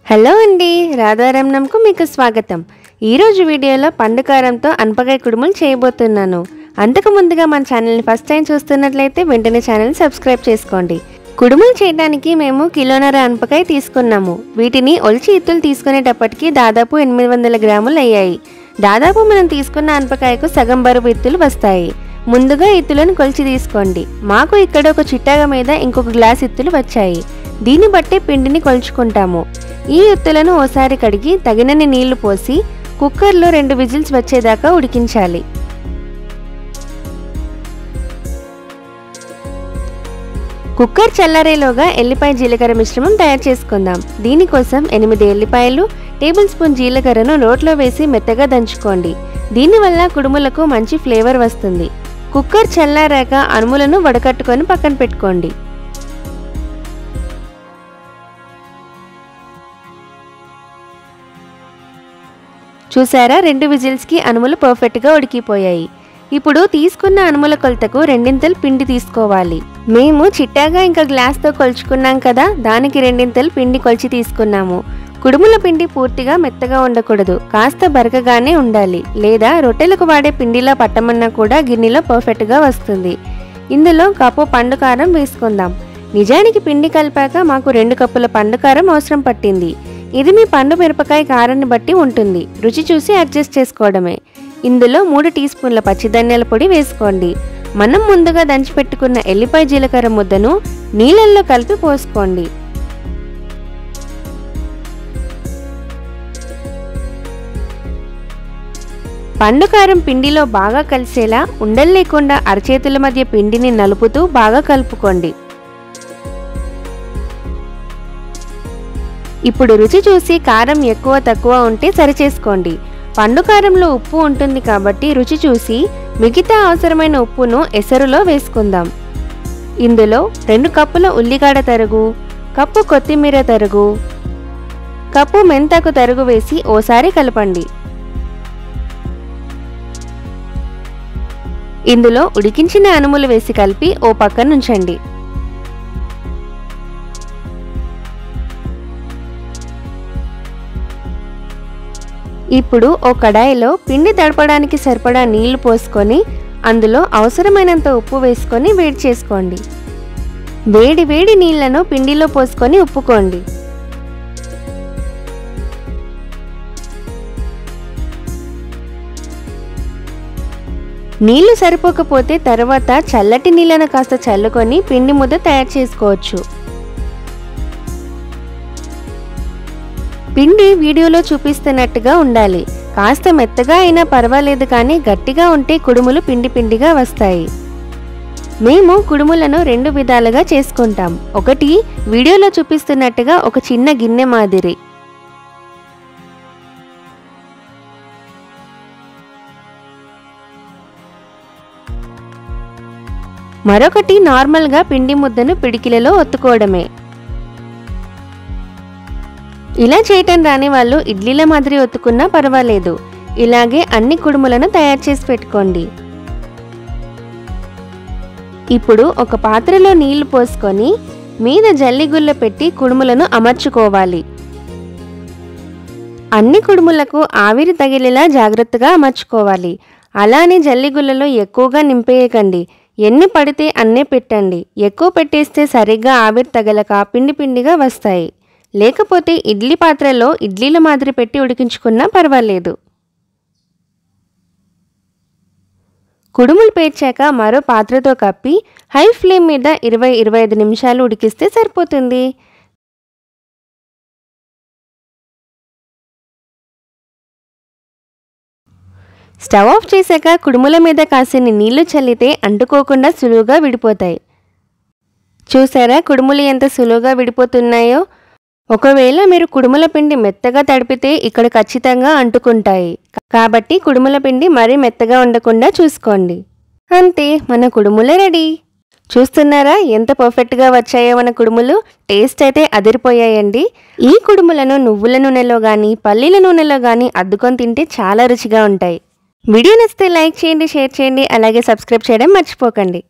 Hello అండి, రాధారమణంకు మీకు స్వాగతం. ఈరోజు వీడియోలో పండుకారంతో అనపకాయ కుడుములు చేయబోతున్నాను. అంతకు ముందుగా మన ఛానల్ని ఫస్ట్ టైం చూస్తున్నట్లయితే వెంటనే ఛానల్ని సబ్స్క్రైబ్ చేసుకోండి. కుడుములు చేయడానికి మేము కిలోన్నర అనపకాయ తీసుకున్నాము. వీటిని ఒలిచి ఇత్తులు తీసుకునేటప్పటికి దాదాపు 800 గ్రాములు అయ్యాయి. దాదాపు మనం తీసుకున్న అనపకాయకు సగం బరువు ఇత్తులు వస్తాయి. ముందుగా ఇత్తులను కొలిచి తీసుకోండి. మాకు ఇక్కడ ఒక చిట్టాగ మీద ఇంకొక గ్లాస్ ఇత్తులు వచ్చాయి. దీన్ని బట్టి పిండిని కొలుచుకుంటాము. ఈ ఇత్తులను ఓసారి కడిగి తగినన్ని నీళ్లు పోసి కుక్కర్లో 2 విజిల్స్ వచ్చేదాకా ఉడికించాలి. కుక్కర్ చల్లారేలోగా ఎల్లిపాయ జీలకర్ర మిశ్రమం తయారు చేసుకుందాం. దీనికోసం 8 ఎల్లిపాయలు, టేబుల్ స్పూన్ జీలకర్రను రోట్లో వేసి మెత్తగా దంచుకోండి. దీనివల్ల కుడుములకు మంచి ఫ్లేవర్ వస్తుంది. కుక్కర్ చల్లారాక అనుములను వడకట్టుకొని పక్కన పెట్టుకోండి. చూసారా, 2 విజిల్స్కి అనుములు పర్ఫెక్ట్గా ఉడికిపోయాయి. ఇప్పుడు తీసుకున్న అనుముల కొలతకు 2 పిండి తీసుకోవాలి. మేము చిట్టాగా ఇంకా గ్లాస్తో కొలుచుకున్నాం కదా, దానికి 2 పిండి కొలిచి తీసుకున్నాము. కుడుముల పిండి పూర్తిగా మెత్తగా ఉండకూడదు, కాస్త బరకగానే ఉండాలి. లేదా రొట్టెలకు వాడే పిండిలా పట్టమన్నా కూడా గిన్నెలో పర్ఫెక్ట్గా వస్తుంది. ఇందులో కప్పు పండుకారం వేసుకుందాం. నిజానికి పిండి కలిపాక మాకు 2 కప్పుల పండుకారం అవసరం పట్టింది. ఇది మీ పండు మిరపకాయ కారాన్ని బట్టి ఉంటుంది. రుచి చూసి అడ్జస్ట్ చేసుకోవడమే. ఇందులో 3 టీ స్పూన్ల పచ్చిధనియాల పొడి వేసుకోండి. మనం ముందుగా దంచి పెట్టుకున్న ఎల్లిపాయ జీలకర్ర ముద్దను నీళ్ళల్లో కలిపి పోసుకోండి. పండుకారం పిండిలో బాగా కలిసేలా ఉండలు లేకుండా అరచేతుల మధ్య పిండిని నలుపుతూ బాగా కలుపుకోండి. ఇప్పుడు రుచి చూసి కారం ఎక్కువ తక్కువ ఉంటే సరిచేసుకోండి. పండుకారంలో ఉప్పు ఉంటుంది కాబట్టి రుచి చూసి మిగతా అవసరమైన ఉప్పును ఎసరులో వేసుకుందాం. ఇందులో 2 కప్పుల ఉల్లిగడ్డ తరుగు, కప్పు కొత్తిమీర తరుగు, కప్పు మెంతాకు తరుగు వేసి ఓసారి కలపండి. ఇందులో ఉడికించిన అనుములు వేసి కలిపి ఓ పక్కన ఉంచండి. ఇప్పుడు ఓ కడాయిలో పిండి తడపడానికి సరిపడా నీళ్లు పోసుకొని అందులో అవసరమైనంత ఉప్పు వేసుకొని వేడి చేసుకోండి. వేడి వేడి నీళ్లను పిండిలో పోసుకొని ఉప్పుకోండి. నీళ్లు సరిపోకపోతే తర్వాత చల్లటి నీళ్లను కాస్త చల్లుకొని పిండి ముద్ద తయారు చేసుకోవచ్చు. పిండి వీడియోలో చూపిస్తున్నట్టుగా ఉండాలి. కాస్త మెత్తగా అయినా పర్వాలేదు, కానీ గట్టిగా ఉంటే కుడుములు పిండి పిండిగా వస్తాయి. మేము కుడుములను 2 విధాలుగా చేసుకుంటాం. ఒకటి వీడియోలో చూపిస్తున్నట్టుగా ఒక చిన్న గిన్నె మాదిరి, మరొకటి నార్మల్గా పిండి ముద్దను పిడికిలలో ఒత్తుకోవడమే. ఇలా చేయటం రాని వాళ్ళు ఇడ్లీల మాదిరి ఒత్తుకున్నా పర్వాలేదు. ఇలాగే అన్ని కుడుములను తయారు చేసి పెట్టుకోండి. ఇప్పుడు ఒక పాత్రలో నీళ్లు పోసుకొని మీద జల్లిగుల్ల పెట్టి కుడుములను అమర్చుకోవాలి. అన్ని కుడుములకు ఆవిరి తగిలేలా జాగ్రత్తగా అమర్చుకోవాలి. అలానే జల్లిగుల్లలో ఎక్కువగా నింపేయకండి. ఎన్ని పడితే అన్నే పెట్టండి. ఎక్కువ పెట్టేస్తే సరిగ్గా ఆవిరి తగలక పిండి పిండిగా వస్తాయి. లేకపోతే ఇడ్లీ పాత్రలో ఇడ్లీల మాదిరి పెట్టి ఉడికించుకున్నా పర్వాలేదు. కుడుములు పేర్చాక మరో పాత్రతో కప్పి హై ఫ్లేమ్ మీద 20-25 నిమిషాలు ఉడికిస్తే సరిపోతుంది. స్టవ్ ఆఫ్ చేశాక కుడుముల మీద కాసిన్ని నీళ్లు చల్లితే అంటుకోకుండా సులువుగా విడిపోతాయి. చూసారా కుడుములు ఎంత సులువుగా విడిపోతున్నాయో? ఒకవేళ మీరు కుడుముల పిండి మెత్తగా తడిపితే ఇక్కడ ఖచ్చితంగా అంటుకుంటాయి. కాబట్టి కుడుముల పిండి మరీ మెత్తగా ఉండకుండా చూసుకోండి. అంతే, మన కుడుములే రెడీ. చూస్తున్నారా ఎంత పర్ఫెక్ట్గా వచ్చాయో మన కుడుములు? టేస్ట్ అయితే అదిరిపోయాయండి. ఈ కుడుములను నువ్వుల నూనెలో కానీ పల్లీల నూనెలో కానీ అద్దుకొని తింటే చాలా రుచిగా ఉంటాయి. వీడియో నచ్చితే లైక్ చేయండి, షేర్ చేయండి, అలాగే సబ్స్క్రైబ్ చేయడం మర్చిపోకండి.